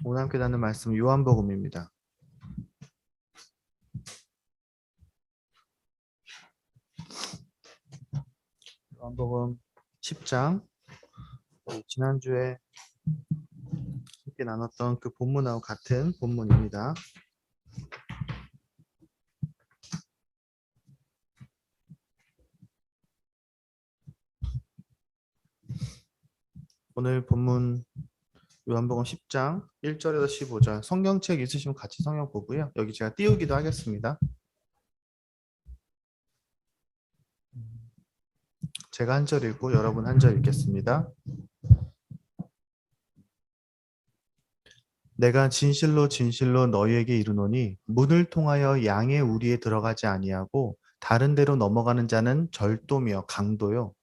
오늘 함께 나눌 말씀 요한복음입니다. 요한복음 10장 지난주에 함께 나눴던 그 본문하고 같은 본문입니다. 오늘 본문 요한복음 10장 1절에서 15절 성경책 있으시면 같이 성경 보고요. 여기 제가 띄우기도 하겠습니다. 제가 한 절 읽고 여러분 한 절 읽겠습니다. 내가 진실로 진실로 너희에게 이르노니 문을 통하여 양의 우리에 들어가지 아니하고 다른 데로 넘어가는 자는 절도며 강도요.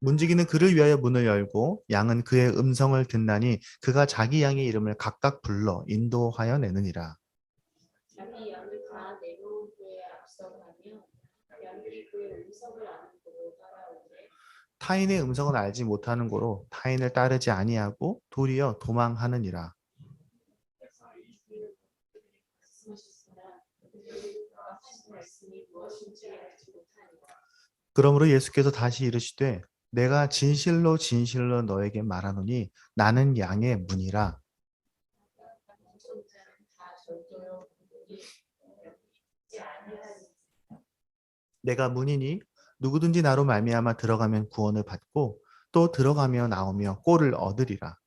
문지기는 그를 위하여 문을 열고 양은 그의 음성을 듣나니 그가 자기 양의 이름을 각각 불러 인도하여 내느니라. 자기 양을 다 내놓은 후에 앞서가며 양들이 그의 음성을 아는 고로 따라오되 타인의 음성은 알지 못하는 고로 타인을 따르지 아니하고 도리어 도망하느니라. 그러므로 예수께서 다시 이르시되 내가 진실로 진실로 너에게 말하노니 나는 양의 문이라. 내가 문이니 누구든지 나로 말미암아 들어가면 구원을 받고 또 들어가며 나오며 꼴을 얻으리라.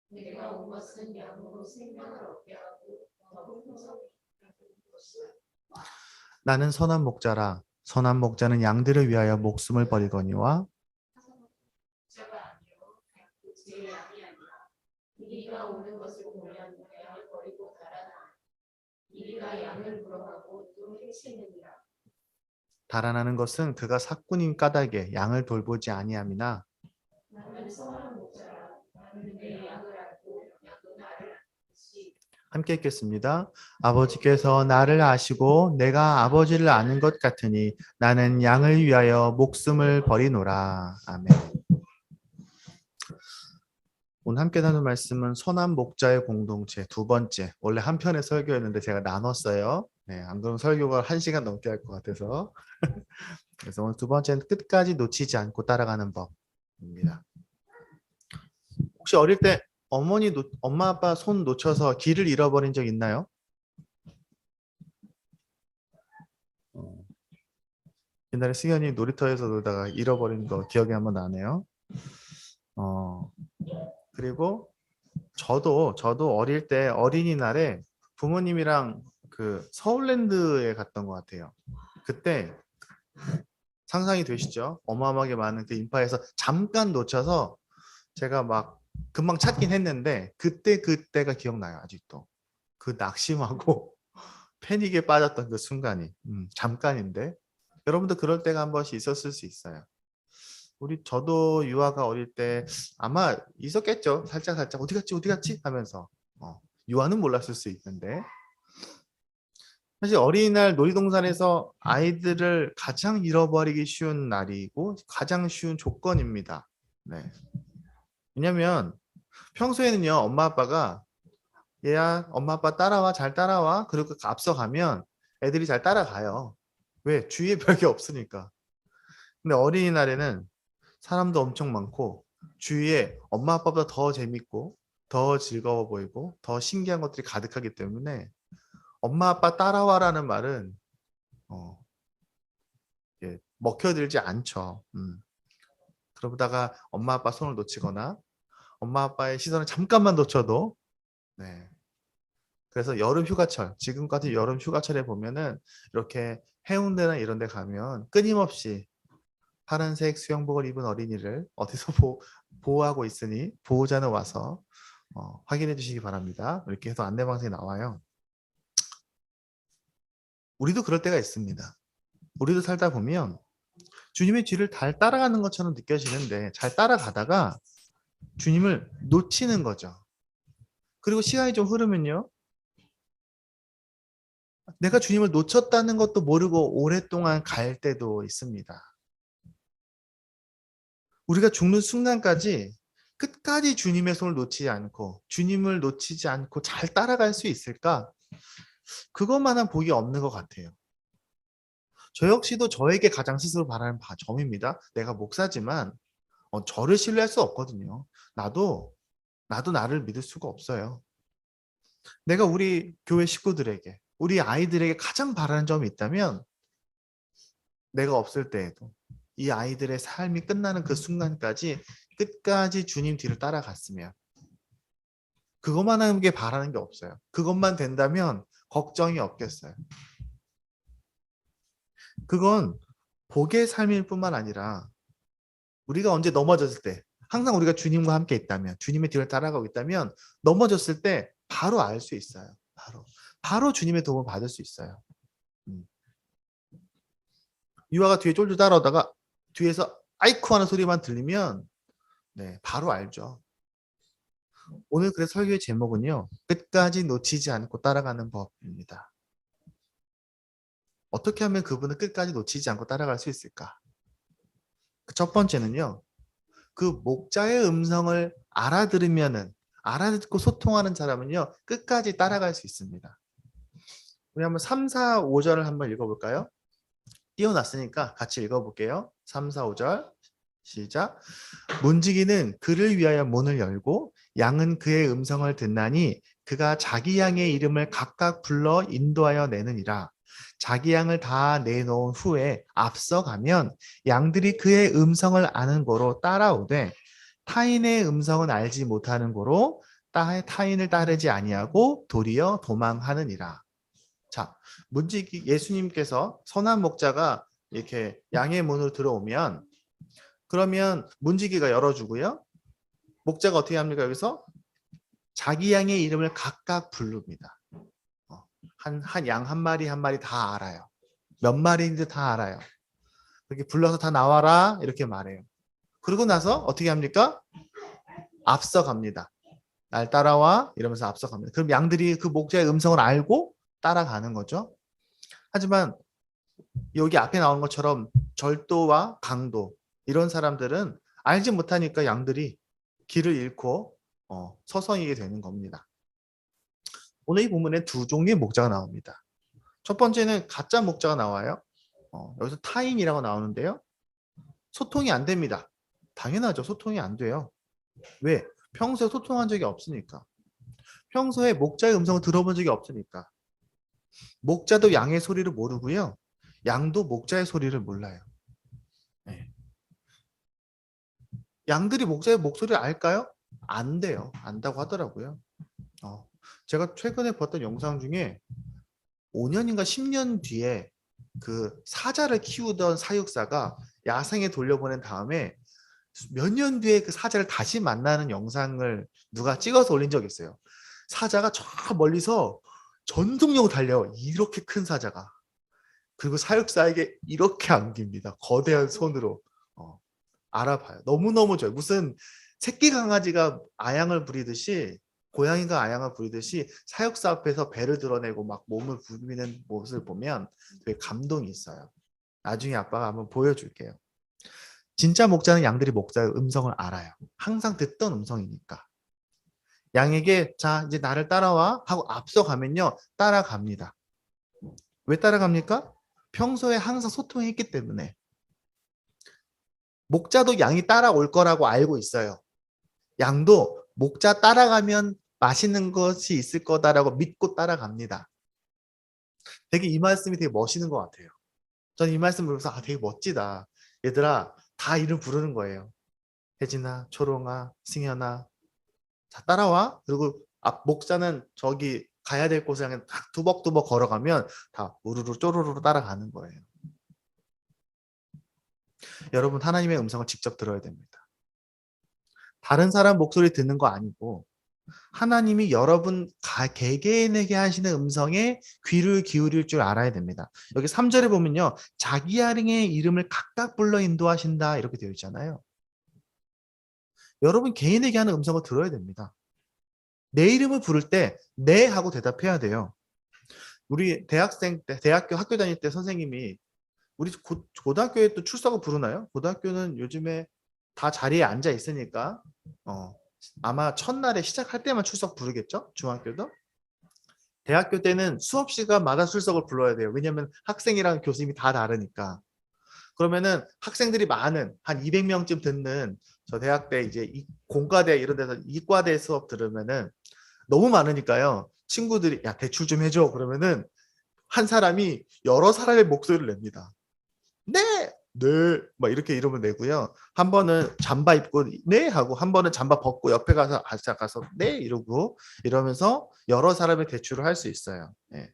내가 온 것은 양으로 생명을 얻게 하고 더 풍성히 나는 선한 목자라. 선한 목자는 양들을 위하여 목숨을 버리거니와 목자가 아니요 제 양이 아니라 이리가 오는 것을 보면 양을 버리고 달아나 이리가 양을 물어가고 또 해치느니라. 달아나는 것은 그가 사꾼인 까닭에 양을 돌보지 아니함이나 나는 선한 목자라. 나는 내 양을 알고 양도 나를 알듯이 함께 읽겠습니다. 아버지께서 나를 아시고 내가 아버지를 아는 것 같으니 나는 양을 위하여 목숨을 버리노라. 아멘. 오늘 함께 나눌 말씀은 선한 목자의 공동체 두 번째. 원래 한 편의 설교였는데 제가 나눴어요. 네, 안 그러면 설교가 1시간 넘게 할 것 같아서. 그래서 오늘 두 번째는 끝까지 놓치지 않고 따라가는 법입니다. 혹시 어릴 때 엄마 아빠 손 놓쳐서 길을 잃어버린 적 있나요? 옛날에 승현이 놀이터에서 놀다가 잃어버린 거 기억이 한번 나네요. 그리고 저도 어릴 때 어린이날에 부모님이랑 그 서울랜드에 갔던 것 같아요. 그때 상상이 되시죠? 어마어마하게 많은 그 인파에서 잠깐 놓쳐서 제가 막 금방 찾긴 했는데 그때가 기억나요. 아직도. 그 낙심하고 패닉에 빠졌던 그 순간이 잠깐인데 여러분도 그럴 때가 한 번씩 있었을 수 있어요. 저도 유아가 어릴 때 아마 있었겠죠. 살짝 어디 갔지 하면서 유아는 몰랐을 수 있는데 사실 어린이날 놀이동산에서 아이들을 가장 잃어버리기 쉬운 날이고 가장 쉬운 조건입니다. 네. 왜냐면 평소에는요 엄마 아빠가 얘야 엄마 아빠 따라와 잘 따라와 그리고 앞서가면 애들이 잘 따라가요. 왜? 주위에 별게 없으니까. 근데 어린이날에는 사람도 엄청 많고 주위에 엄마 아빠보다 더 재밌고 더 즐거워 보이고 더 신기한 것들이 가득하기 때문에 엄마 아빠 따라와라는 말은 먹혀들지 않죠. 그러다가 엄마 아빠 손을 놓치거나 엄마 아빠의 시선을 잠깐만 놓쳐도 네. 그래서 여름 휴가철 지금 같은 여름 휴가철에 보면은 이렇게 해운대나 이런 데 가면 끊임없이 파란색 수영복을 입은 어린이를 어디서 보호하고 있으니 보호자는 와서 확인해 주시기 바랍니다. 이렇게 해서 안내방송에 나와요. 우리도 그럴 때가 있습니다. 우리도 살다 보면 주님의 뒤를 잘 따라가는 것처럼 느껴지는데 잘 따라가다가 주님을 놓치는 거죠. 그리고 시간이 좀 흐르면요. 내가 주님을 놓쳤다는 것도 모르고 오랫동안 갈 때도 있습니다. 우리가 죽는 순간까지 끝까지 주님의 손을 놓치지 않고 주님을 놓치지 않고 잘 따라갈 수 있을까? 그것만한 복이 없는 것 같아요. 저 역시도 저에게 가장 스스로 바라는 점입니다. 내가 목사지만 저를 신뢰할 수 없거든요. 나도 나를 믿을 수가 없어요. 내가 우리 교회 식구들에게, 우리 아이들에게 가장 바라는 점이 있다면 내가 없을 때에도 이 아이들의 삶이 끝나는 그 순간까지 끝까지 주님 뒤를 따라갔으면, 그것만 하는 게 바라는 게 없어요. 그것만 된다면 걱정이 없겠어요. 그건 복의 삶일 뿐만 아니라 우리가 언제 넘어졌을 때, 항상 우리가 주님과 함께 있다면, 주님의 뒤를 따라가고 있다면 넘어졌을 때 바로 알 수 있어요. 바로 주님의 도움을 받을 수 있어요. 유아가 뒤에 쫄쫄 따라오다가 뒤에서 아이쿠 하는 소리만 들리면 바로 알죠. 오늘 그래서 설교의 제목은요, 끝까지 놓치지 않고 따라가는 법입니다. 어떻게 하면 그분을 끝까지 놓치지 않고 따라갈 수 있을까? 첫 번째는요, 그 목자의 음성을 알아듣고 소통하는 사람은요, 끝까지 따라갈 수 있습니다. 우리 한번 3, 4, 5절을 한번 읽어볼까요? 띄워놨으니까 같이 읽어볼게요. 3, 4, 5절 시작. 문지기는 그를 위하여 문을 열고 양은 그의 음성을 듣나니 그가 자기 양의 이름을 각각 불러 인도하여 내느니라. 자기 양을 다 내놓은 후에 앞서가면 양들이 그의 음성을 아는 고로 따라오되 타인의 음성은 알지 못하는 고로 타인을 따르지 아니하고 도리어 도망하느니라. 자, 문지기 예수님께서 선한 목자가 이렇게 양의 문으로 들어오면 그러면 문지기가 열어주고요. 목자가 어떻게 합니까? 여기서 자기 양의 이름을 각각 부릅니다. 한 양 한 마리 한 마리 다 알아요. 몇 마리인지 다 알아요. 그렇게 불러서 다 나와라 이렇게 말해요. 그러고 나서 어떻게 합니까? 앞서갑니다. 날 따라와 이러면서 앞서갑니다. 그럼 양들이 그 목자의 음성을 알고 따라가는 거죠. 하지만 여기 앞에 나온 것처럼 절도와 강도 이런 사람들은 알지 못하니까 양들이 길을 잃고 서성이게 되는 겁니다. 오늘 이 본문에 두 종류의 목자가 나옵니다. 첫 번째는 가짜 목자가 나와요. 여기서 타인이라고 나오는데요. 소통이 안 됩니다. 당연하죠. 소통이 안 돼요. 왜? 평소에 소통한 적이 없으니까. 평소에 목자의 음성을 들어본 적이 없으니까. 목자도 양의 소리를 모르고요. 양도 목자의 소리를 몰라요. 네. 양들이 목자의 목소리를 알까요? 안 돼요. 안다고 하더라고요. 제가 최근에 봤던 영상 중에 5년인가 10년 뒤에 그 사자를 키우던 사육사가 야생에 돌려보낸 다음에 몇 년 뒤에 그 사자를 다시 만나는 영상을 누가 찍어서 올린 적이 있어요. 사자가 저 멀리서 전속력으로 달려요. 이렇게 큰 사자가. 그리고 사육사에게 이렇게 안깁니다. 거대한 손으로. 알아봐요. 너무너무 좋아요. 무슨 새끼 강아지가 아양을 부리듯이 고양이가 아양을 부리듯이 사육사 앞에서 배를 드러내고 막 몸을 부비는 모습을 보면 되게 감동이 있어요. 나중에 아빠가 한번 보여줄게요. 진짜 목자는 양들이 목자의 음성을 알아요. 항상 듣던 음성이니까. 양에게 자 이제 나를 따라와 하고 앞서가면요 따라갑니다. 왜 따라갑니까? 평소에 항상 소통했기 때문에. 목자도 양이 따라올 거라고 알고 있어요. 양도 목자 따라가면 맛있는 것이 있을 거다라고 믿고 따라갑니다. 되게 이 말씀이 되게 멋있는 것 같아요. 저는 이 말씀 보면서 되게 멋지다. 얘들아 다 이름 부르는 거예요. 혜진아, 초롱아, 승현아 자 따라와. 그리고 목자는 저기 가야 될 곳에 그냥 딱 두벅두벅 걸어가면 다 우르르 쪼르르 따라가는 거예요. 여러분 하나님의 음성을 직접 들어야 됩니다. 다른 사람 목소리 듣는 거 아니고 하나님이 여러분 개개인에게 하시는 음성에 귀를 기울일 줄 알아야 됩니다. 여기 3절에 보면요. 자기 양의 이름을 각각 불러 인도하신다 이렇게 되어 있잖아요. 여러분 개인에게 하는 음성을 들어야 됩니다. 내 이름을 부를 때 네 하고 대답해야 돼요. 우리 대학생 때, 대학교 학교 다닐 때 선생님이 우리 고등학교에 또 출석을 부르나요? 고등학교는 요즘에 다 자리에 앉아 있으니까 아마 첫날에 시작할 때만 출석 부르겠죠? 중학교도? 대학교 때는 수업 시간마다 출석을 불러야 돼요. 왜냐하면 학생이랑 교수님이 다 다르니까. 그러면은 학생들이 많은 한 200명쯤 듣는 저 대학 때 이제 공과대 이런 데서 이과대 수업 들으면은 너무 많으니까요. 친구들이 야 대출 좀 해줘 그러면은 한 사람이 여러 사람의 목소리를 냅니다. 네, 네, 막 이렇게 이름을 내고요. 한 번은 잠바 입고 네 하고 한 번은 잠바 벗고 옆에 가서 네 이러고 이러면서 여러 사람의 대출을 할 수 있어요. 예.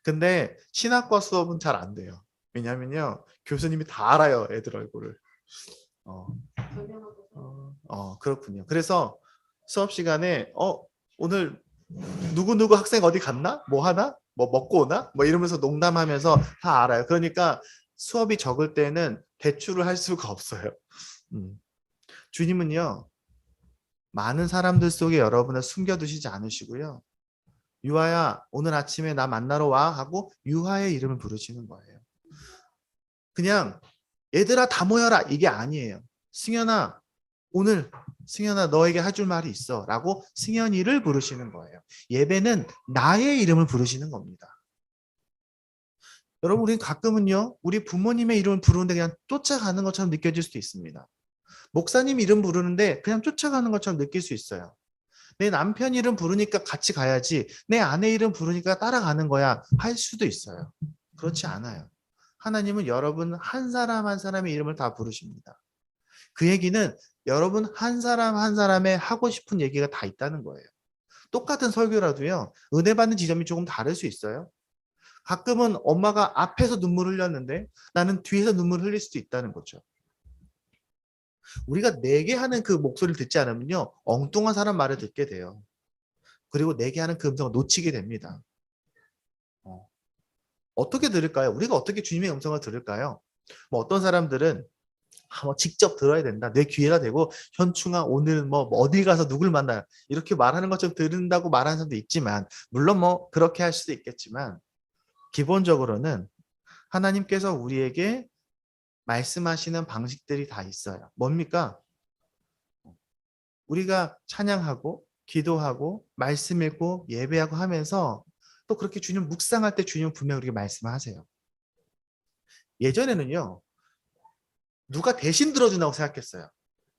근데 신학과 수업은 잘 안 돼요. 왜냐면요 교수님이 다 알아요 애들 얼굴을. 어, 그렇군요. 그래서 수업 시간에 오늘 누구 학생 어디 갔나? 뭐 하나? 뭐 먹고 오나? 뭐 이러면서 농담하면서 다 알아요. 그러니까 수업이 적을 때는 대출을 할 수가 없어요. 주님은요 많은 사람들 속에 여러분을 숨겨두시지 않으시고요. 유아야 오늘 아침에 나 만나러 와 하고 유아의 이름을 부르시는 거예요. 그냥 얘들아 다 모여라 이게 아니에요. 승현아 오늘 승현아 너에게 해줄 말이 있어 라고 승현이를 부르시는 거예요. 예배는 나의 이름을 부르시는 겁니다. 여러분 우리는 가끔은요 우리 부모님의 이름을 부르는데 그냥 쫓아가는 것처럼 느껴질 수도 있습니다. 목사님 이름 부르는데 그냥 쫓아가는 것처럼 느낄 수 있어요. 내 남편 이름 부르니까 같이 가야지 내 아내 이름 부르니까 따라가는 거야 할 수도 있어요. 그렇지 않아요. 하나님은 여러분 한 사람 한 사람의 이름을 다 부르십니다. 그 얘기는 여러분 한 사람 한 사람의 하고 싶은 얘기가 다 있다는 거예요. 똑같은 설교라도요 은혜 받는 지점이 조금 다를 수 있어요. 가끔은 엄마가 앞에서 눈물 흘렸는데 나는 뒤에서 눈물 흘릴 수도 있다는 거죠. 우리가 내게 하는 그 목소리를 듣지 않으면요 엉뚱한 사람 말을 듣게 돼요. 그리고 내게 하는 그 음성을 놓치게 됩니다. 어떻게 들을까요? 우리가 어떻게 주님의 음성을 들을까요? 뭐 어떤 사람들은 뭐 직접 들어야 된다. 내 기회가 되고 현충아 오늘 뭐 어디 가서 누굴 만나 이렇게 말하는 것처럼 들은다고 말하는 사람도 있지만 물론 뭐 그렇게 할 수도 있겠지만 기본적으로는 하나님께서 우리에게 말씀하시는 방식들이 다 있어요. 뭡니까? 우리가 찬양하고 기도하고 말씀 읽고 예배하고 하면서 또 그렇게 주님 묵상할 때 주님 분명히 우리에게 말씀하세요. 예전에는요. 누가 대신 들어준다고 생각했어요.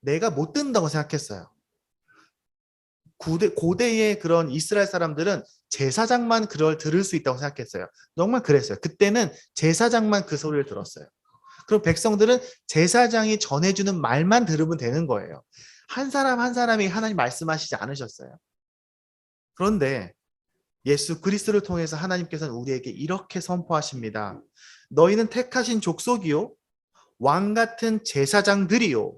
내가 못 듣는다고 생각했어요. 고대의 그런 이스라엘 사람들은 제사장만 그걸 들을 수 있다고 생각했어요. 정말 그랬어요. 그때는 제사장만 그 소리를 들었어요. 그럼 백성들은 제사장이 전해주는 말만 들으면 되는 거예요. 한 사람 한 사람이 하나님 말씀하시지 않으셨어요. 그런데 예수 그리스도를 통해서 하나님께서는 우리에게 이렇게 선포하십니다. 너희는 택하신 족속이요 왕 같은 제사장들이요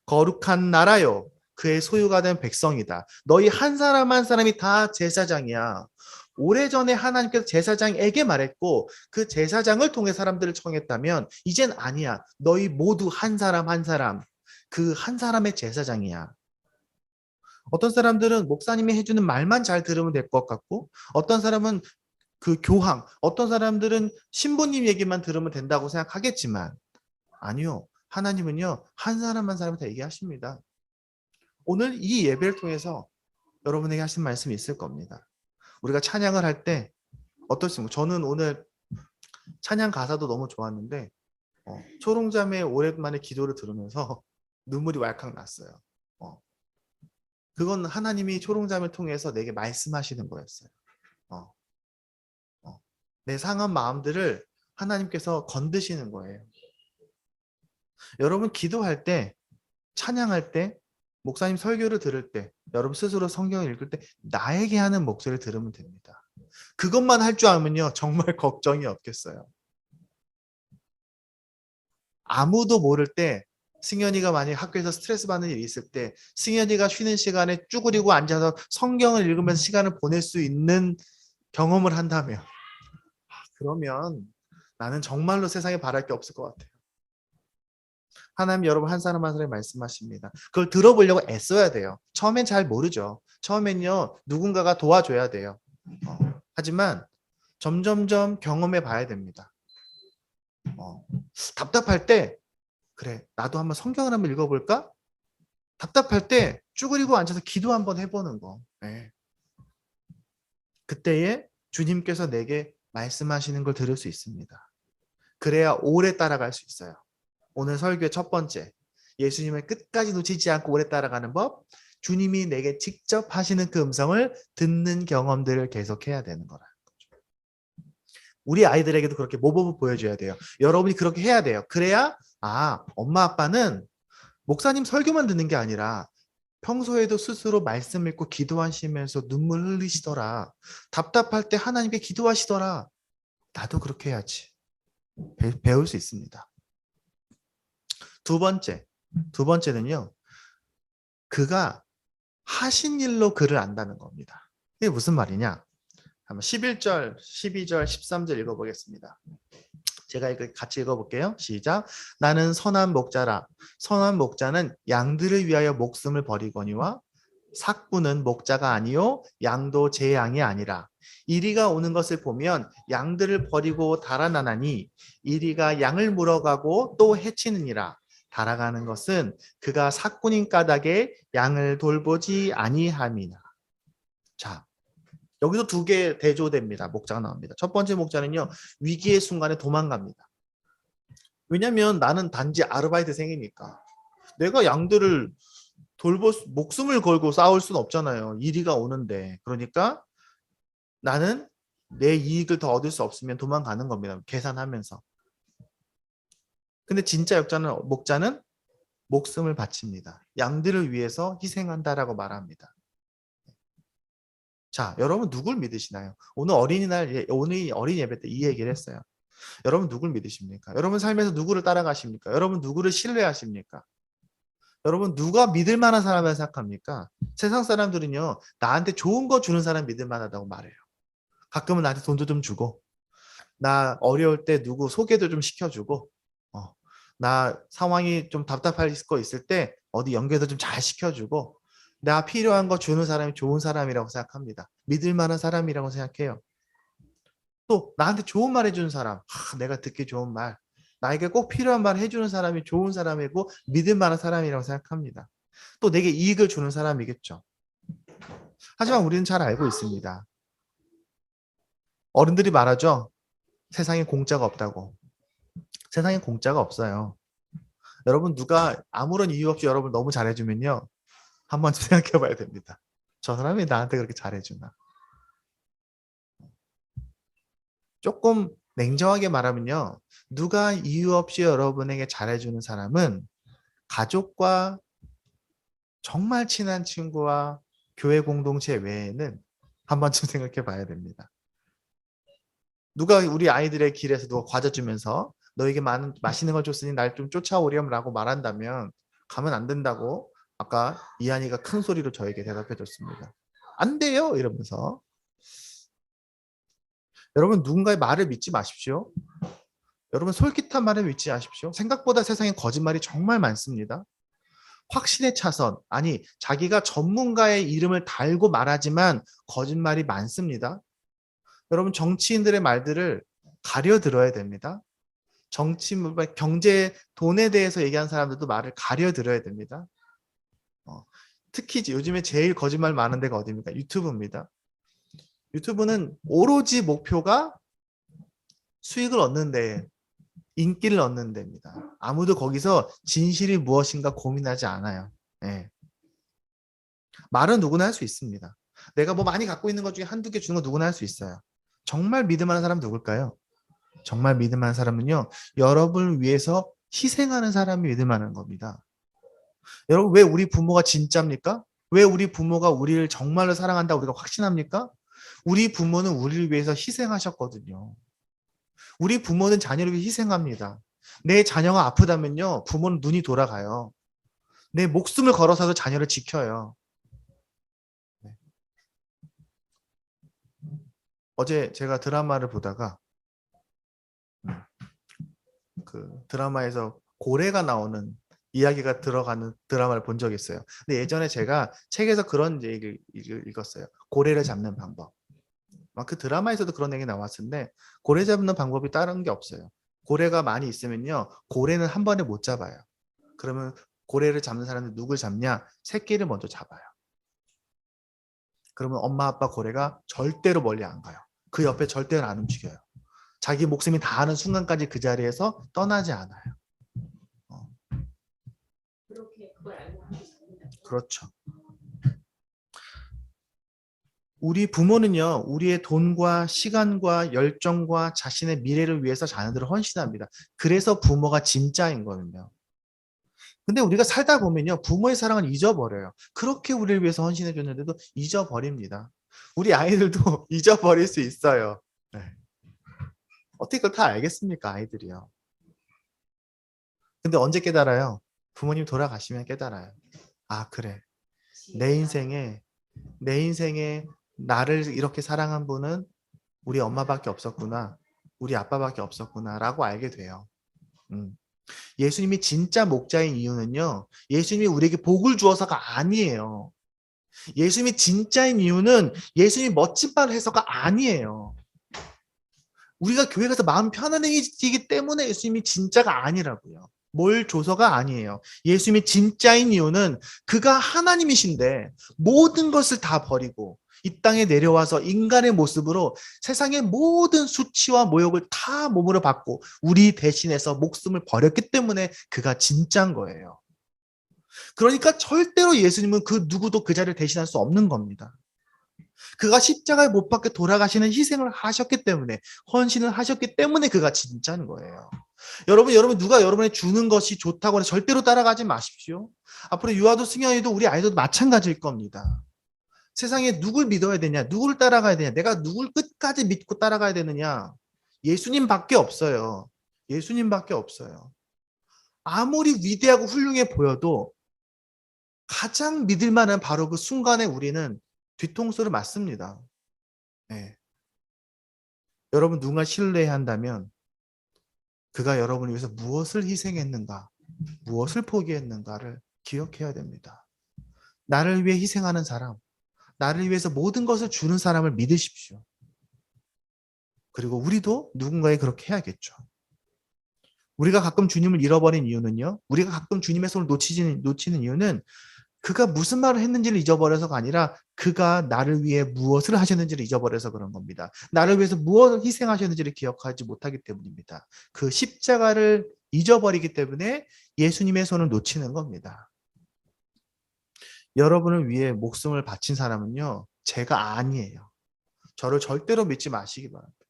거룩한 나라요 그의 소유가 된 백성이다. 너희 한 사람 한 사람이 다 제사장이야. 오래전에 하나님께서 제사장에게 말했고 그 제사장을 통해 사람들을 청했다면 이젠 아니야. 너희 모두 한 사람 한 사람 그 한 사람의 제사장이야. 어떤 사람들은 목사님이 해주는 말만 잘 들으면 될 것 같고 어떤 사람은 그 교황, 어떤 사람들은 신부님 얘기만 들으면 된다고 생각하겠지만 아니요. 하나님은요. 한 사람 한 사람 다 얘기하십니다. 오늘 이 예배를 통해서 여러분에게 하신 말씀이 있을 겁니다. 우리가 찬양을 할 때 어떻습니까? 저는 오늘 찬양 가사도 너무 좋았는데 초롱자매의 오랜만에 기도를 들으면서 눈물이 왈칵 났어요. 그건 하나님이 초롱자매를 통해서 내게 말씀하시는 거였어요. 내 상한 마음들을 하나님께서 건드시는 거예요. 여러분 기도할 때, 찬양할 때, 목사님 설교를 들을 때, 여러분 스스로 성경을 읽을 때 나에게 하는 목소리를 들으면 됩니다. 그것만 할 줄 알면요 정말 걱정이 없겠어요. 아무도 모를 때 승현이가 만약 학교에서 스트레스 받는 일이 있을 때 승현이가 쉬는 시간에 쭈그리고 앉아서 성경을 읽으면서 시간을 보낼 수 있는 경험을 한다면 그러면 나는 정말로 세상에 바랄 게 없을 것 같아요. 하나님 여러분 한 사람 한 사람이 말씀하십니다. 그걸 들어보려고 애써야 돼요. 처음엔 잘 모르죠. 처음엔요 누군가가 도와줘야 돼요. 하지만 점점점 경험해 봐야 됩니다. 답답할 때 그래 나도 한번 성경을 한번 읽어볼까? 답답할 때 쭈그리고 앉아서 기도 한번 해보는 거. 네. 그때에 주님께서 내게 말씀하시는 걸 들을 수 있습니다. 그래야 오래 따라갈 수 있어요. 오늘 설교의 첫 번째, 예수님을 끝까지 놓치지 않고 오래 따라가는 법, 주님이 내게 직접 하시는 그 음성을 듣는 경험들을 계속해야 되는 거라. 우리 아이들에게도 그렇게 모범을 보여줘야 돼요. 여러분이 그렇게 해야 돼요. 그래야 엄마 아빠는 목사님 설교만 듣는 게 아니라 평소에도 스스로 말씀 읽고 기도하시면서 눈물 흘리시더라. 답답할 때 하나님께 기도하시더라. 나도 그렇게 해야지. 배울 수 있습니다. 두 번째는요. 그가 하신 일로 그를 안다는 겁니다. 이게 무슨 말이냐? 한번 11절, 12절, 13절 읽어보겠습니다. 제가 이거 같이 읽어볼게요. 시작. 나는 선한 목자라. 선한 목자는 양들을 위하여 목숨을 버리거니와 삭부는 목자가 아니요 양도 제 양이 아니라. 이리가 오는 것을 보면 양들을 버리고 달아나나니 이리가 양을 물어가고 또 해치느니라. 달아가는 것은 그가 삭군인 까닭에 양을 돌보지 아니함이나. 자, 여기서 두 개 대조됩니다. 목자가 나옵니다. 첫 번째 목자는요. 위기의 순간에 도망갑니다. 왜냐하면 나는 단지 아르바이트생이니까. 내가 양들을 목숨을 걸고 싸울 수는 없잖아요. 이리가 오는데. 그러니까 나는 내 이익을 더 얻을 수 없으면 도망가는 겁니다. 계산하면서. 근데 진짜 목자는 목숨을 바칩니다. 양들을 위해서 희생한다라고 말합니다. 자, 여러분 누굴 믿으시나요? 오늘 어린이 예배 때 이 얘기를 했어요. 여러분 누굴 믿으십니까? 여러분 삶에서 누구를 따라가십니까? 여러분 누구를 신뢰하십니까? 여러분 누가 믿을 만한 사람이라고 생각합니까? 세상 사람들은요. 나한테 좋은 거 주는 사람 믿을 만하다고 말해요. 가끔은 나한테 돈도 좀 주고 나 어려울 때 누구 소개도 좀 시켜주고 나 상황이 좀 답답할 거 있을 때 어디 연결도 좀 잘 시켜주고 나 필요한 거 주는 사람이 좋은 사람이라고 생각합니다. 믿을 만한 사람이라고 생각해요. 또 나한테 좋은 말 해주는 사람, 내가 듣기 좋은 말, 나에게 꼭 필요한 말 해주는 사람이 좋은 사람이고 믿을 만한 사람이라고 생각합니다. 또 내게 이익을 주는 사람이겠죠. 하지만 우리는 잘 알고 있습니다. 어른들이 말하죠. 세상에 공짜가 없다고. 세상에 공짜가 없어요. 여러분 누가 아무런 이유 없이 여러분을 너무 잘해주면요. 한번 생각해 봐야 됩니다. 저 사람이 나한테 그렇게 잘해주나. 조금 냉정하게 말하면요. 누가 이유 없이 여러분에게 잘해주는 사람은 가족과 정말 친한 친구와 교회 공동체 외에는 한 번쯤 생각해 봐야 됩니다. 누가 우리 아이들의 길에서 누가 과자 주면서 너에게 맛있는 걸 줬으니 날 좀 쫓아오렴 라고 말한다면 가면 안 된다고 아까 이한이가 큰 소리로 저에게 대답해 줬습니다. 안 돼요 이러면서. 여러분 누군가의 말을 믿지 마십시오. 여러분 솔깃한 말을 믿지 마십시오. 생각보다 세상에 거짓말이 정말 많습니다. 확신의 차선, 아니 자기가 전문가의 이름을 달고 말하지만 거짓말이 많습니다. 여러분 정치인들의 말들을 가려 들어야 됩니다. 경제, 돈에 대해서 얘기하는 사람들도 말을 가려 들어야 됩니다. 특히 요즘에 제일 거짓말 많은 데가 어디입니까? 유튜브입니다. 유튜브는 오로지 목표가 수익을 얻는 데, 인기를 얻는 데입니다. 아무도 거기서 진실이 무엇인가 고민하지 않아요. 네. 말은 누구나 할 수 있습니다. 내가 뭐 많이 갖고 있는 것 중에 한두 개 주는 거 누구나 할 수 있어요. 정말 믿을 만한 사람 누굴까요? 정말 믿을 만한 사람은요. 여러분을 위해서 희생하는 사람이 믿을 만한 겁니다. 여러분 왜 우리 부모가 진짜입니까? 왜 우리 부모가 우리를 정말로 사랑한다고 우리가 확신합니까? 우리 부모는 우리를 위해서 희생하셨거든요. 우리 부모는 자녀를 위해 희생합니다. 내 자녀가 아프다면요. 부모는 눈이 돌아가요. 내 목숨을 걸어서도 자녀를 지켜요. 네. 어제 제가 드라마를 보다가 그 드라마에서 고래가 나오는 이야기가 들어가는 드라마를 본 적이 있어요. 근데 예전에 제가 책에서 그런 얘기를 읽었어요. 고래를 잡는 방법. 막 그 드라마에서도 그런 얘기 나왔는데 고래 잡는 방법이 다른 게 없어요. 고래가 많이 있으면요. 고래는 한 번에 못 잡아요. 그러면 고래를 잡는 사람은 누굴 잡냐? 새끼를 먼저 잡아요. 그러면 엄마 아빠 고래가 절대로 멀리 안 가요. 그 옆에 절대로 안 움직여요. 자기 목숨이 다하는 순간까지 그 자리에서 떠나지 않아요. 그렇게 그걸 알고 계십니다. 그렇죠. 우리 부모는요, 우리의 돈과 시간과 열정과 자신의 미래를 위해서 자녀들을 헌신합니다. 그래서 부모가 진짜인 거는요. 근데 우리가 살다 보면요, 부모의 사랑을 잊어버려요. 그렇게 우리를 위해서 헌신해 줬는데도 잊어버립니다. 우리 아이들도 잊어버릴 수 있어요. 네. 어떻게 그걸 다 알겠습니까, 아이들이요. 근데 언제 깨달아요? 부모님 돌아가시면 깨달아요. 아, 그래. 내 인생에 나를 이렇게 사랑한 분은 우리 엄마밖에 없었구나. 우리 아빠밖에 없었구나. 라고 알게 돼요. 예수님이 진짜 목자인 이유는요. 예수님이 우리에게 복을 주어서가 아니에요. 예수님이 진짜인 이유는 예수님이 멋진 말을 해서가 아니에요. 우리가 교회 가서 마음 편안해지기 때문에 예수님이 진짜가 아니라고요. 뭘 줘서가 아니에요. 예수님이 진짜인 이유는 그가 하나님이신데 모든 것을 다 버리고 이 땅에 내려와서 인간의 모습으로 세상의 모든 수치와 모욕을 다 몸으로 받고 우리 대신해서 목숨을 버렸기 때문에 그가 진짜인 거예요. 그러니까 절대로 예수님은 그 누구도 그 자리를 대신할 수 없는 겁니다. 그가 십자가에 못 박혀 돌아가시는 희생을 하셨기 때문에 헌신을 하셨기 때문에 그가 진짜인 거예요. 여러분 누가 여러분의 주는 것이 좋다고 해서 절대로 따라가지 마십시오. 앞으로 유아도 승현이도 우리 아이도 마찬가지일 겁니다. 세상에 누굴 믿어야 되냐? 누구를 따라가야 되냐? 내가 누굴 끝까지 믿고 따라가야 되느냐? 예수님밖에 없어요. 예수님밖에 없어요. 아무리 위대하고 훌륭해 보여도 가장 믿을 만한 바로 그 순간에 우리는 뒤통수를 맞습니다. 네. 여러분 누군가 신뢰한다면 그가 여러분을 위해서 무엇을 희생했는가, 무엇을 포기했는가를 기억해야 됩니다. 나를 위해 희생하는 사람, 나를 위해서 모든 것을 주는 사람을 믿으십시오. 그리고 우리도 누군가에 그렇게 해야겠죠. 우리가 가끔 주님을 잃어버린 이유는요. 우리가 가끔 주님의 손을 놓치는 이유는 그가 무슨 말을 했는지를 잊어버려서가 아니라 그가 나를 위해 무엇을 하셨는지를 잊어버려서 그런 겁니다. 나를 위해서 무엇을 희생하셨는지를 기억하지 못하기 때문입니다. 그 십자가를 잊어버리기 때문에 예수님의 손을 놓치는 겁니다. 여러분을 위해 목숨을 바친 사람은요. 제가 아니에요. 저를 절대로 믿지 마시기 바랍니다.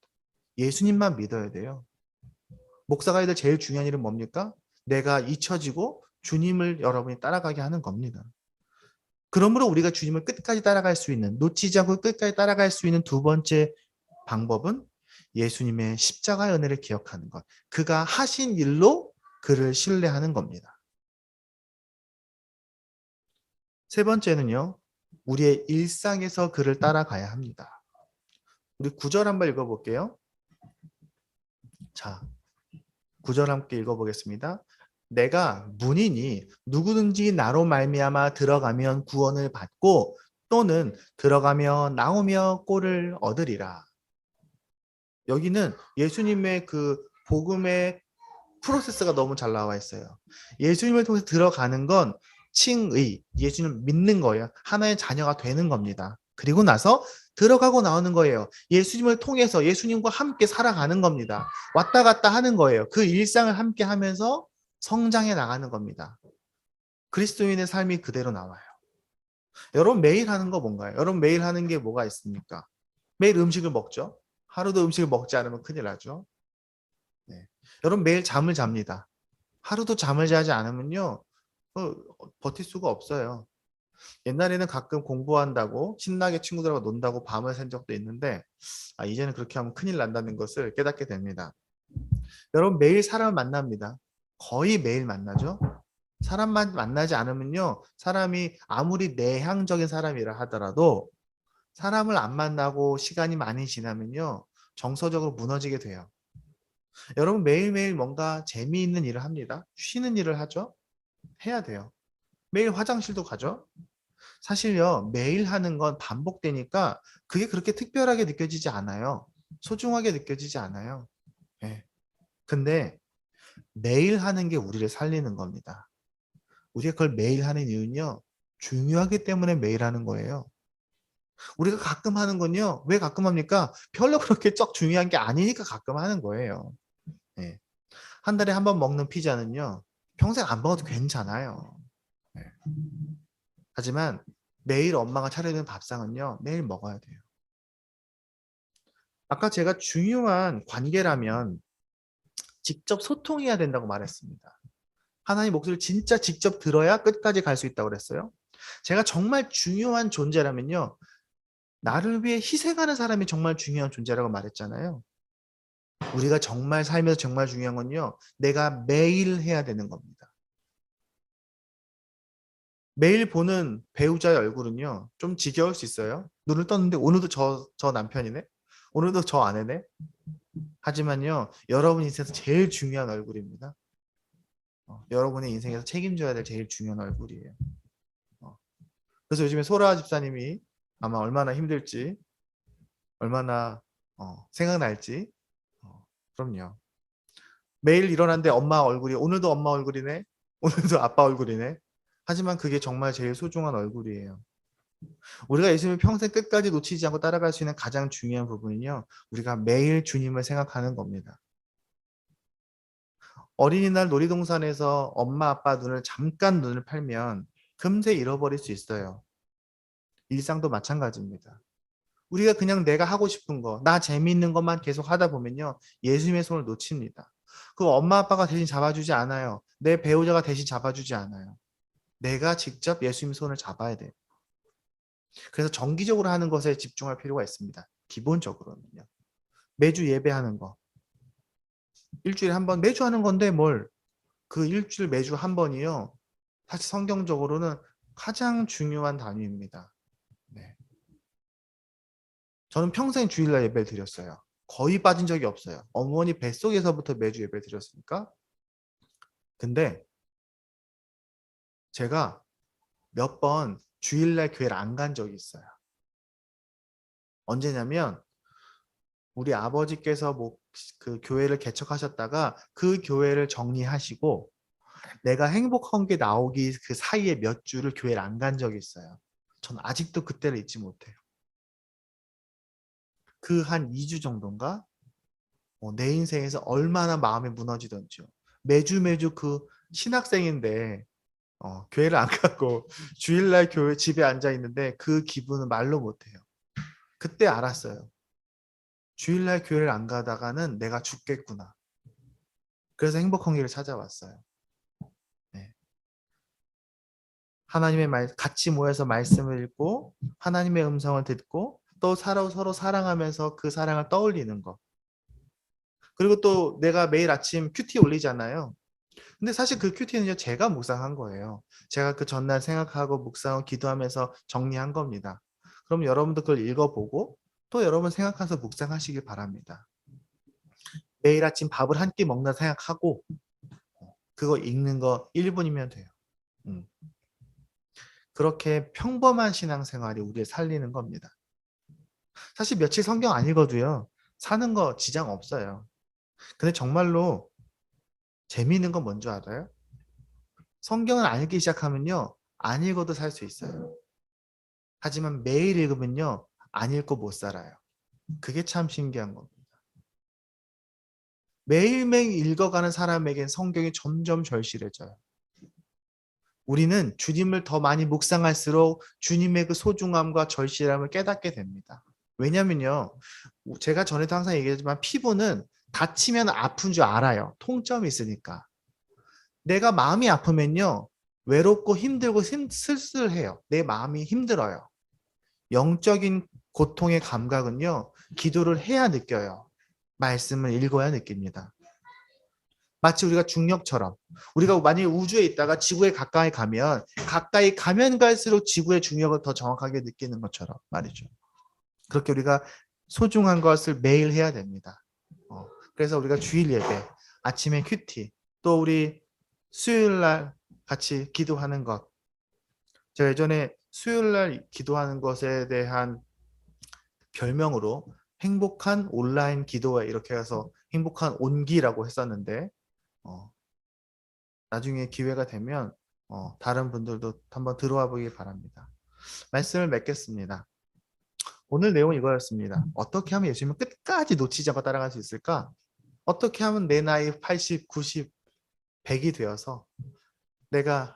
예수님만 믿어야 돼요. 목사가 해야 될 제일 중요한 일은 뭡니까? 내가 잊혀지고 주님을 여러분이 따라가게 하는 겁니다. 그러므로 우리가 주님을 끝까지 따라갈 수 있는, 놓치지 않고 끝까지 따라갈 수 있는 두 번째 방법은 예수님의 십자가의 은혜를 기억하는 것. 그가 하신 일로 그를 신뢰하는 겁니다. 세 번째는요. 우리의 일상에서 그를 따라가야 합니다. 우리 9절 한번 읽어볼게요. 자, 9절 함께 읽어보겠습니다. 내가 문이니 누구든지 나로 말미암아 들어가면 구원을 받고 또는 들어가며 나오며 꼴을 얻으리라. 여기는 예수님의 그 복음의 프로세스가 너무 잘 나와 있어요. 예수님을 통해서 들어가는 건 칭의, 예수님을 믿는 거예요. 하나의 자녀가 되는 겁니다. 그리고 나서 들어가고 나오는 거예요. 예수님을 통해서 예수님과 함께 살아가는 겁니다. 왔다 갔다 하는 거예요. 그 일상을 함께 하면서 성장해 나가는 겁니다. 그리스도인의 삶이 그대로 나와요. 여러분 매일 하는 거 뭔가요? 여러분 매일 하는 게 뭐가 있습니까? 매일 음식을 먹죠. 하루도 음식을 먹지 않으면 큰일 나죠. 네. 여러분 매일 잠을 잡니다. 하루도 잠을 자지 않으면요. 버틸 수가 없어요. 옛날에는 가끔 공부한다고 신나게 친구들하고 논다고 밤을 샌 적도 있는데 이제는 그렇게 하면 큰일 난다는 것을 깨닫게 됩니다. 여러분 매일 사람을 만납니다. 거의 매일 만나죠. 사람만 만나지 않으면요. 사람이 아무리 내향적인 사람이라 하더라도 사람을 안 만나고 시간이 많이 지나면요. 정서적으로 무너지게 돼요. 여러분 매일매일 뭔가 재미있는 일을 합니다. 쉬는 일을 하죠. 해야 돼요. 매일 화장실도 가죠. 사실요, 매일 하는 건 반복되니까 그게 그렇게 특별하게 느껴지지 않아요. 소중하게 느껴지지 않아요. 예. 근데 매일 하는 게 우리를 살리는 겁니다. 우리가 그걸 매일 하는 이유는요, 중요하기 때문에 매일 하는 거예요. 우리가 가끔 하는 건요, 왜 가끔 합니까? 별로 그렇게 썩 중요한 게 아니니까 가끔 하는 거예요. 예. 한 달에 한 번 먹는 피자는요, 평생 안 먹어도 괜찮아요. 예. 하지만 매일 엄마가 차려주는 밥상은요, 매일 먹어야 돼요. 아까 제가 중요한 관계라면 직접 소통해야 된다고 말했습니다. 하나님 목소리를 진짜 직접 들어야 끝까지 갈 수 있다고 그랬어요. 제가 정말 중요한 존재라면요, 나를 위해 희생하는 사람이 정말 중요한 존재라고 말했잖아요. 우리가 정말 살면서 정말 중요한 건요, 내가 매일 해야 되는 겁니다. 매일 보는 배우자의 얼굴은요, 좀 지겨울 수 있어요. 눈을 떴는데 오늘도 저 남편이네? 오늘도 저 아내네? 하지만요, 여러분 인생에서 제일 중요한 얼굴입니다. 여러분의 인생에서 책임져야 될 제일 중요한 얼굴이에요. 그래서 요즘에 소라 집사님이 아마 얼마나 힘들지, 얼마나 생각날지. 그럼요. 매일 일어났는데 엄마 얼굴이, 오늘도 엄마 얼굴이네, 오늘도 아빠 얼굴이네. 하지만 그게 정말 제일 소중한 얼굴이에요. 우리가 예수님을 평생 끝까지 놓치지 않고 따라갈 수 있는 가장 중요한 부분은요, 우리가 매일 주님을 생각하는 겁니다. 어린이날 놀이동산에서 엄마 아빠 잠깐 눈을 팔면 금세 잃어버릴 수 있어요. 일상도 마찬가지입니다. 우리가 그냥 내가 하고 싶은 거, 나 재미있는 것만 계속 하다 보면요, 예수님의 손을 놓칩니다. 그 엄마 아빠가 대신 잡아주지 않아요. 내 배우자가 대신 잡아주지 않아요. 내가 직접 예수님의 손을 잡아야 돼요. 그래서 정기적으로 하는 것에 집중할 필요가 있습니다. 기본적으로는요. 매주 예배하는 거. 일주일에 한 번, 매주 하는 건데 뭘. 그 일주일 매주 한 번이요. 사실 성경적으로는 가장 중요한 단위입니다. 네. 저는 평생 주일날 예배를 드렸어요. 거의 빠진 적이 없어요. 어머니 뱃속에서부터 매주 예배를 드렸으니까. 근데 제가 몇 번 주일날 교회를 안 간 적이 있어요. 언제냐면 우리 아버지께서 그 교회를 개척하셨다가 그 교회를 정리하시고 내가 행복한 게 나오기 그 사이에 몇 주를 교회를 안 간 적이 있어요. 전 아직도 그때를 잊지 못해요. 그 한 2주 정도인가? 내 인생에서 얼마나 마음이 무너지던지요. 매주 그 신학생인데 교회를 안 가고 주일날 교회 집에 앉아 있는데 그 기분은 말로 못해요. 그때 알았어요. 주일날 교회를 안 가다가는 내가 죽겠구나. 그래서 행복한 길을 찾아왔어요. 네. 하나님의 같이 모여서 말씀을 읽고 하나님의 음성을 듣고 또 서로 사랑하면서 그 사랑을 떠올리는 것. 그리고 또 내가 매일 아침 큐티 올리잖아요. 근데 사실 그 큐티는요, 제가 묵상한 거예요. 제가 그 전날 생각하고 묵상하고 기도하면서 정리한 겁니다. 그럼 여러분도 그걸 읽어보고 또 여러분 생각해서 묵상하시길 바랍니다. 매일 아침 밥을 한 끼 먹나 생각하고 그거 읽는 거 1분이면 돼요. 그렇게 평범한 신앙생활이 우리를 살리는 겁니다. 사실 며칠 성경 안 읽어도요, 사는 거 지장 없어요. 근데 정말로 재미있는 건 뭔지 알아요? 성경을 안 읽기 시작하면요, 안 읽어도 살 수 있어요. 하지만 매일 읽으면요, 안 읽고 못 살아요. 그게 참 신기한 겁니다. 매일매일 읽어가는 사람에겐 성경이 점점 절실해져요. 우리는 주님을 더 많이 묵상할수록 주님의 그 소중함과 절실함을 깨닫게 됩니다. 왜냐면요, 제가 전에도 항상 얘기하지만 피부는 다치면 아픈 줄 알아요. 통점이 있으니까. 내가 마음이 아프면요, 외롭고 힘들고 쓸쓸해요. 내 마음이 힘들어요. 영적인 고통의 감각은요, 기도를 해야 느껴요. 말씀을 읽어야 느낍니다. 마치 우리가 중력처럼 우리가 만약에 우주에 있다가 지구에 가까이 가면 갈수록 지구의 중력을 더 정확하게 느끼는 것처럼 말이죠. 그렇게 우리가 소중한 것을 매일 해야 됩니다. 그래서 우리가 주일 예배, 아침에 큐티, 또 우리 수요일 날 같이 기도하는 것. 제가 예전에 수요일 날 기도하는 것에 대한 별명으로 행복한 온라인 기도회 이렇게 해서 행복한 온기라고 했었는데 나중에 기회가 되면 다른 분들도 한번 들어와 보기 바랍니다. 말씀을 맺겠습니다. 오늘 내용은 이거였습니다. 어떻게 하면 예수님을 끝까지 놓치지 않고 따라갈 수 있을까? 어떻게 하면 내 나이 80, 90, 100이 되어서 내가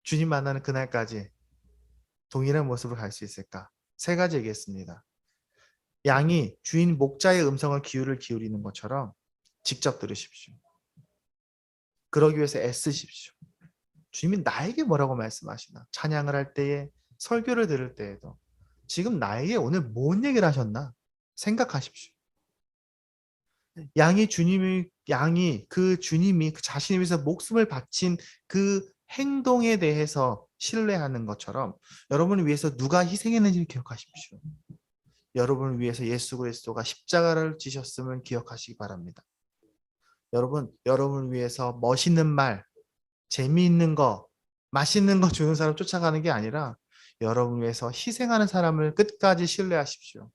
주님 만나는 그날까지 동일한 모습을 갈 수 있을까? 세 가지 얘기했습니다. 양이 주인 목자의 음성을 기울이는 것처럼 직접 들으십시오. 그러기 위해서 애쓰십시오. 주님이 나에게 뭐라고 말씀하시나? 찬양을 할 때에, 설교를 들을 때에도 지금 나에게 오늘 뭔 얘기를 하셨나? 생각하십시오. 양이 그 주님이 그 자신을 위해서 목숨을 바친 그 행동에 대해서 신뢰하는 것처럼 여러분을 위해서 누가 희생했는지를 기억하십시오. 여러분을 위해서 예수 그리스도가 십자가를 지셨음을 기억하시기 바랍니다. 여러분을 위해서 멋있는 말, 재미있는 거, 맛있는 거 주는 사람 쫓아가는 게 아니라 여러분을 위해서 희생하는 사람을 끝까지 신뢰하십시오.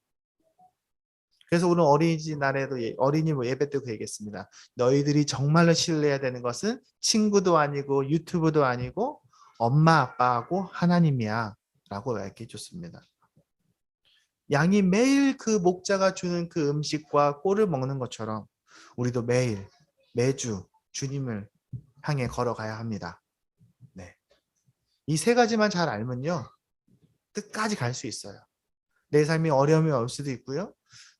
그래서 오늘 어린이날에도 어린이 예배 때 그 얘기했습니다. 너희들이 정말로 신뢰해야 되는 것은 친구도 아니고 유튜브도 아니고 엄마 아빠하고 하나님이야 라고 이야기해 줬습니다. 양이 매일 그 목자가 주는 그 음식과 꼴을 먹는 것처럼 우리도 매주 주님을 향해 걸어가야 합니다. 네. 이 세 가지만 잘 알면요. 끝까지 갈 수 있어요. 내 삶이 어려움이 올 수도 있고요.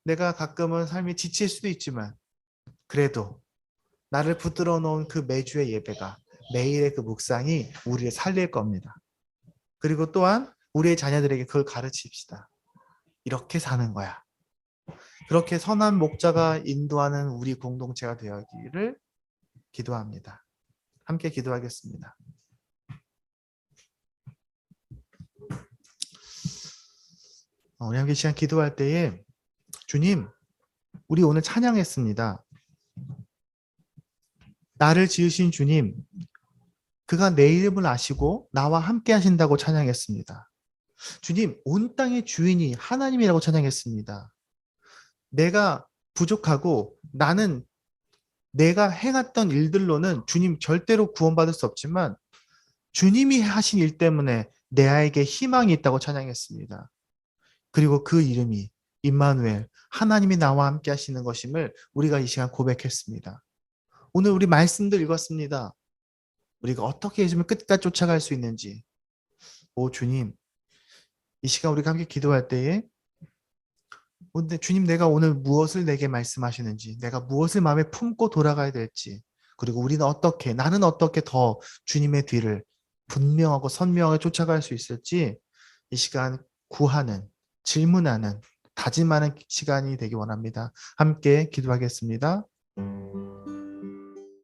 내가 가끔은 삶이 지칠 수도 있지만 그래도 나를 붙들어 놓은 그 매주의 예배가 매일의 그 묵상이 우리를 살릴 겁니다. 그리고 또한 우리의 자녀들에게 그걸 가르칩시다. 이렇게 사는 거야. 그렇게 선한 목자가 인도하는 우리 공동체가 되었기를 기도합니다. 함께 기도하겠습니다. 우리 함께 시간 기도할 때에 주님, 우리 오늘 찬양했습니다. 나를 지으신 주님, 그가 내 이름을 아시고 나와 함께 하신다고 찬양했습니다. 주님, 온 땅의 주인이 하나님이라고 찬양했습니다. 내가 부족하고 나는 내가 행했던 일들로는 주님 절대로 구원받을 수 없지만 주님이 하신 일 때문에 내에게 희망이 있다고 찬양했습니다. 그리고 그 이름이 임마누엘, 하나님이 나와 함께 하시는 것임을 우리가 이 시간 고백했습니다. 오늘 우리 말씀도 읽었습니다. 우리가 어떻게 예수님을 끝까지 쫓아갈 수 있는지. 오 주님, 이 시간 우리가 함께 기도할 때에 근데 주님 내가 오늘 무엇을 내게 말씀하시는지, 내가 무엇을 마음에 품고 돌아가야 될지, 그리고 나는 어떻게 더 주님의 뒤를 분명하고 선명하게 쫓아갈 수 있을지 이 시간 구하는, 질문하는, 다짐하는 시간이 되기 원합니다. 함께 기도하겠습니다.